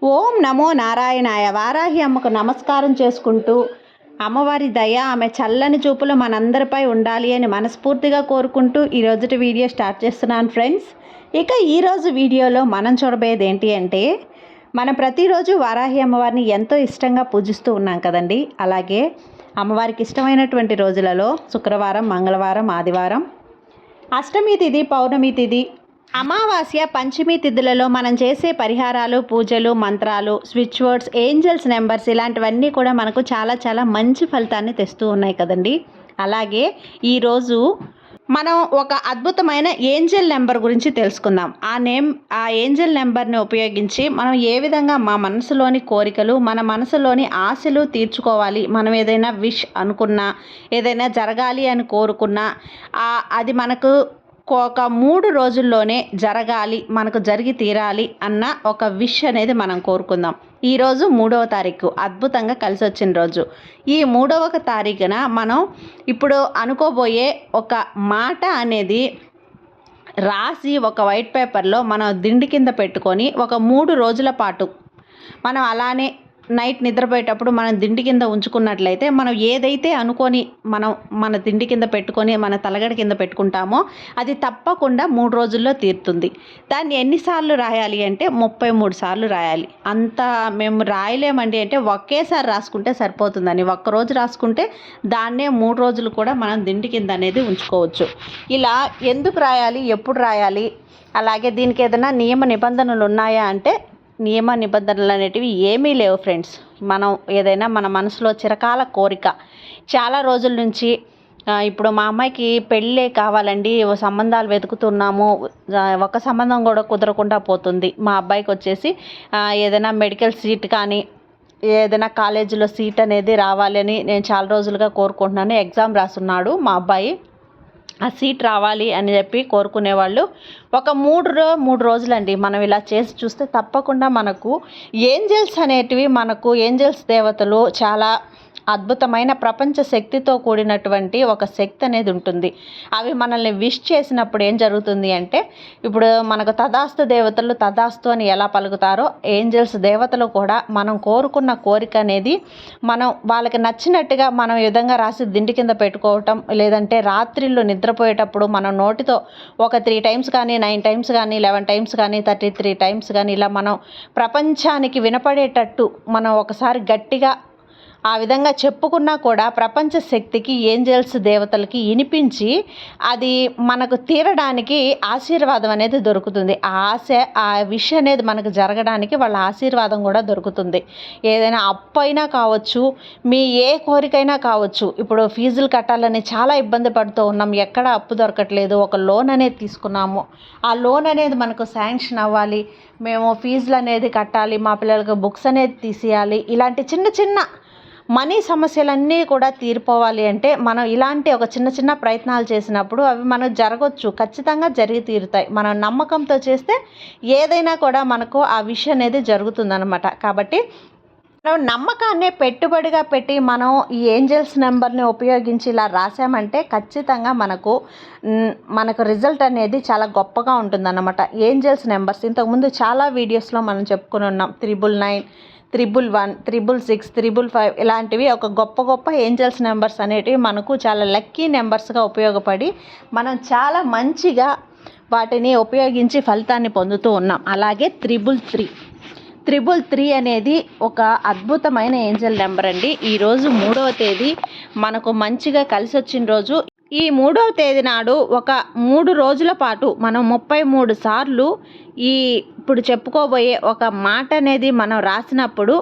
ఓం నమో నారాయణాయ. వారాహి అమ్మకు నమస్కారం చేసుకుంటూ అమ్మవారి దయ ఆమె చల్లని చూపులు మనందరిపై ఉండాలి అని మనస్ఫూర్తిగా కోరుకుంటూ ఈరోజు వీడియో స్టార్ట్ చేస్తున్నాను ఫ్రెండ్స్. ఇక ఈరోజు వీడియోలో మనం చూడబోయేది ఏంటి అంటే, మనం ప్రతిరోజు వారాహి అమ్మవారిని ఎంతో ఇష్టంగా పూజిస్తూ ఉన్నాం కదండి. అలాగే అమ్మవారికి ఇష్టమైనటువంటి రోజులలో శుక్రవారం, మంగళవారం, ఆదివారం, అష్టమి తిథి, పౌర్ణమి తిథి, అమావాస్య, పంచమి తిథులలో మనం చేసే పరిహారాలు, పూజలు, మంత్రాలు, స్విచ్ వర్డ్స్, ఏంజల్స్ నెంబర్స్ ఇలాంటివన్నీ కూడా మనకు చాలా చాలా మంచి ఫలితాన్ని తెస్తూ ఉన్నాయి కదండి. అలాగే ఈరోజు మనం ఒక అద్భుతమైన ఏంజల్ నెంబర్ గురించి తెలుసుకుందాం. ఆ ఏంజల్ నెంబర్ని ఉపయోగించి మనం ఏ విధంగా మన మనసులోని కోరికలు, మన మనసులోని ఆశలు తీర్చుకోవాలి. మనం ఏదైనా విష్ అనుకున్నా, ఏదైనా జరగాలి అని కోరుకున్నా అది మనకు ఒక 3 రోజుల్లోనే జరగాలి, మనకు జరిగి తీరాలి అన్న ఒక విష్ అనేది మనం కోరుకుందాం. ఈరోజు 3వ తారీఖు అద్భుతంగా కలిసి వచ్చిన రోజు. ఈ 3వ తారీఖున మనం ఇప్పుడు అనుకోబోయే ఒక మాట అనేది రాసి ఒక వైట్ పేపర్లో మనం దిండి కింద పెట్టుకొని ఒక 3 రోజుల పాటు మనం అలానే నైట్ నిద్రపోయేటప్పుడు మనం దిండి కింద ఉంచుకున్నట్లయితే, మనం ఏదైతే అనుకొని మన దిండి కింద పెట్టుకొని మన తలగడ కింద పెట్టుకుంటామో అది తప్పకుండా 3 రోజుల్లో తీరుతుంది. దాన్ని ఎన్నిసార్లు రాయాలి అంటే 33 సార్లు రాయాలి. అంత మేము రాయలేమండి అంటే ఒకేసారి రాసుకుంటే సరిపోతుందని. ఒక్కరోజు రాసుకుంటే దాన్నే 3 రోజులు కూడా మనం దిండి కింద అనేది ఉంచుకోవచ్చు. ఇలా ఎందుకు రాయాలి, ఎప్పుడు రాయాలి, అలాగే దీనికి ఏదైనా నియమ నిబంధనలు ఉన్నాయా అంటే నియమ నిబంధనలు అనేటివి ఏమీ లేవు ఫ్రెండ్స్. మనం ఏదైనా మన మనసులో చిరకాల కోరిక చాలా రోజుల నుంచి, ఇప్పుడు మా అమ్మాయికి పెళ్ళే కావాలండి, సంబంధాలు వెతుకుతున్నాము, ఒక సంబంధం కూడా కుదరకుండా పోతుంది. మా అబ్బాయికి వచ్చేసి ఏదైనా మెడికల్ సీట్ కానీ ఏదైనా కాలేజీలో సీట్ అనేది రావాలని నేను చాలా రోజులుగా కోరుకుంటున్నాను. ఎగ్జామ్ రాస్తున్నాడు మా అబ్బాయి, ఆ సీట్ రావాలి అని చెప్పి కోరుకునేవాళ్ళు. ఒక 3 రోజులండి మనం ఇలా చేసి చూస్తే తప్పకుండా మనకు ఏంజల్స్ అనేటివి, మనకు ఏంజల్స్ దేవతలు చాలా అద్భుతమైన ప్రపంచ శక్తితో కూడినటువంటి ఒక శక్తి అనేది ఉంటుంది. అవి మనల్ని విష్ చేసినప్పుడు ఏం జరుగుతుంది అంటే, ఇప్పుడు మనకు తదాస్తు దేవతలు తదాస్తు అని ఎలా పలుకుతారో, ఏంజల్స్ దేవతలు కూడా మనం కోరుకున్న కోరిక అనేది మనం వాళ్ళకి నచ్చినట్టుగా మనం ఈ విధంగా రాసి దిండి కింద పెట్టుకోవటం, లేదంటే రాత్రిళ్ళు నిద్రపోయేటప్పుడు మనం నోటితో ఒక 3 టైమ్స్ కానీ, 9 టైమ్స్ కానీ, 11 టైమ్స్ కానీ, 33 టైమ్స్ కానీ ఇలా మనం ప్రపంచానికి వినపడేటట్టు మనం ఒకసారి గట్టిగా ఆ విధంగా చెప్పుకున్నా కూడా ప్రపంచ శక్తికి, ఏంజల్స్ దేవతలకి వినిపించి అది మనకు తీరడానికి ఆశీర్వాదం అనేది దొరుకుతుంది. ఆ విషయం అనేది మనకు జరగడానికి వాళ్ళ ఆశీర్వాదం కూడా దొరుకుతుంది. ఏదైనా అప్పు అయినా కావచ్చు, మీ ఏ కోరికైనా కావచ్చు. ఇప్పుడు ఫీజులు కట్టాలని చాలా ఇబ్బంది పడుతూ ఉన్నాం, ఎక్కడ అప్పు దొరకట్లేదు, ఒక లోన్ అనేది తీసుకున్నాము, ఆ లోన్ అనేది మనకు శాంక్షన్ అవ్వాలి, మేము ఫీజులు అనేది కట్టాలి, మా పిల్లలకు బుక్స్ అనేది తీసేయాలి, ఇలాంటి చిన్న చిన్న మనీ సమస్యలన్నీ కూడా తీరిపోవాలి అంటే మనం ఇలాంటి ఒక చిన్న చిన్న ప్రయత్నాలు చేసినప్పుడు అవి మనకు జరగవచ్చు, ఖచ్చితంగా జరిగి తీరుతాయి. మనం నమ్మకంతో చేస్తే ఏదైనా కూడా మనకు ఆ విషయం అనేది జరుగుతుందన్నమాట. కాబట్టి మనం నమ్మకాన్ని పెట్టుబడిగా పెట్టి మనం ఈ ఏంజల్స్ నెంబర్ని ఉపయోగించి ఇలా రాసామంటే ఖచ్చితంగా మనకు రిజల్ట్ అనేది చాలా గొప్పగా ఉంటుందన్నమాట. ఏంజల్స్ నెంబర్స్ ఇంతకుముందు చాలా వీడియోస్లో మనం చెప్పుకుని ఉన్నాం. 999, 111, 666, 555 ఇలాంటివి ఒక గొప్ప ఏంజల్స్ నెంబర్స్ అనేటివి మనకు చాలా లక్కీ నెంబర్స్గా ఉపయోగపడి మనం చాలా మంచిగా వాటిని ఉపయోగించి ఫలితాన్ని పొందుతూ ఉన్నాం. అలాగే 333 అనేది ఒక అద్భుతమైన ఏంజల్ నెంబర్ అండి. ఈరోజు 3వ తేదీ మనకు మంచిగా కలిసి వచ్చిన రోజు. ఈ 3వ తేదీ నాడు ఒక 3 రోజుల పాటు మనం 33 సార్లు ఇప్పుడు చెప్పుకోబోయే ఒక మాట అనేది మనం రాసినప్పుడు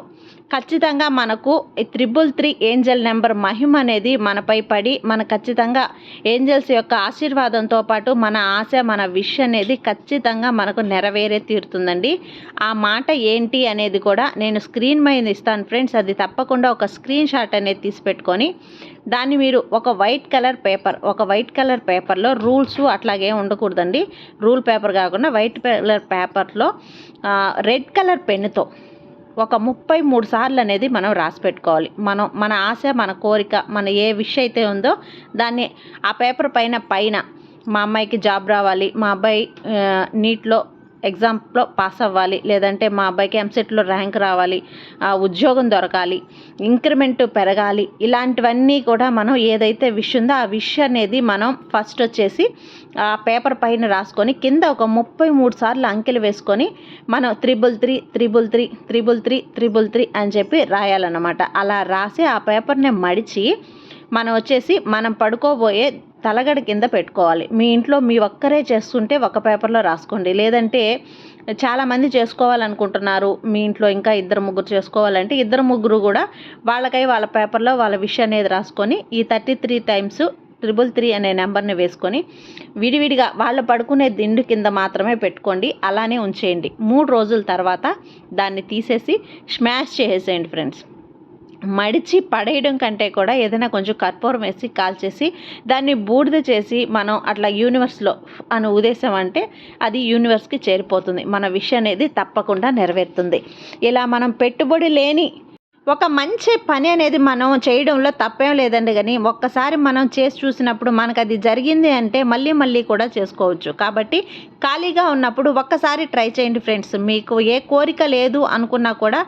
ఖచ్చితంగా మనకు 333 ఏంజల్ నెంబర్ మహిమ అనేది మనపై పడి మన ఖచ్చితంగా ఏంజల్స్ యొక్క ఆశీర్వాదంతో పాటు మన ఆశ, మన విష్ అనేది ఖచ్చితంగా మనకు నెరవేరే తీరుతుందండి. ఆ మాట ఏంటి అనేది కూడా నేను స్క్రీన్ మీద ఇస్తాను ఫ్రెండ్స్. అది తప్పకుండా ఒక స్క్రీన్ షాట్ అనేది తీసి పెట్టుకొని దాన్ని మీరు ఒక వైట్ కలర్ పేపర్లో రూల్స్ అట్లాగే ఉండకూడదండి. రూల్ పేపర్ కాకుండా వైట్ కలర్ పేపర్లో రెడ్ కలర్ పెన్నుతో ఒక 33 సార్లు అనేది మనం రాసి పెట్టుకోవాలి. మన ఆశ, మన కోరిక, మన ఏ విషయం అయితే ఉందో దాన్ని ఆ పేపర్ పైన మా అమ్మాయికి జాబ్ రావాలి, మా అబ్బాయి నీట్లో ఎగ్జామ్లో పాస్ అవ్వాలి, లేదంటే మా అబ్బాయికి ఎంసెట్లో ర్యాంక్ రావాలి, ఉద్యోగం దొరకాలి, ఇంక్రిమెంట్ పెరగాలి, ఇలాంటివన్నీ కూడా మనం ఏదైతే విష్ ఉందో ఆ విష్ అనేది మనం ఫస్ట్ వచ్చేసి ఆ పేపర్ పైన రాసుకొని కింద ఒక 33 సార్లు అంకెలు వేసుకొని మనం 333 అని చెప్పి రాయాలన్నమాట. అలా రాసి ఆ పేపర్ని మడిచి మనం వచ్చేసి మనం పడుకోబోయే తలగడ కింద పెట్టుకోవాలి. మీ ఇంట్లో మీ ఒక్కరే చేస్తుంటే ఒక పేపర్లో రాసుకోండి, లేదంటే చాలామంది చేసుకోవాలనుకుంటున్నారు, మీ ఇంట్లో ఇంకా 2-3 చేసుకోవాలంటే 2-3 కూడా వాళ్ళ పేపర్లో వాళ్ళ విష్ అనేది రాసుకొని ఈ 33 టైమ్స్ 333 అనే నెంబర్ని వేసుకొని విడివిడిగా వాళ్ళు పడుకునే దిండు కింద మాత్రమే పెట్టుకోండి. అలానే ఉంచేయండి. 3 రోజుల తర్వాత దాన్ని తీసేసి స్మాష్ చేసేయండి ఫ్రెండ్స్. మడిచి పడేయడం కంటే కూడా ఏదైనా కొంచెం కర్పూరం వేసి కాల్చేసి దాన్ని బూడిద చేసి మనం అట్లా యూనివర్స్లో అని ఉద్దేశం అది యూనివర్స్కి చేరిపోతుంది. మన విష్ అనేది తప్పకుండా నెరవేరుతుంది. ఇలా మనం పెట్టుబడి లేని ఒక మంచి పని అనేది మనం చేయడంలో తప్పేం లేదండి. కానీ ఒక్కసారి మనం చేసి చూసినప్పుడు మనకు అది జరిగింది అంటే మళ్ళీ కూడా చేసుకోవచ్చు. కాబట్టి ఖాళీగా ఉన్నప్పుడు ఒక్కసారి ట్రై చేయండి ఫ్రెండ్స్. మీకు ఏ కోరిక లేదు అనుకున్నా కూడా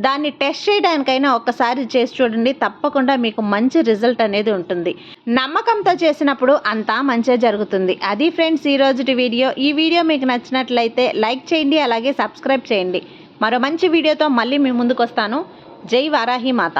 దాన్ని టెస్ట్ చేయడానికైనా ఒక్కసారి చేసి చూడండి. తప్పకుండా మీకు మంచి రిజల్ట్ అనేది ఉంటుంది. నమ్మకంతో చేసినప్పుడు అంతా మంచిగా జరుగుతుంది. అది ఫ్రెండ్స్ ఈరోజుటి వీడియో. ఈ వీడియో మీకు నచ్చినట్లయితే లైక్ చేయండి, అలాగే సబ్స్క్రైబ్ చేయండి. మరో మంచి వీడియోతో మళ్ళీ మీ ముందుకు వస్తాను. జై వారాహి మాత.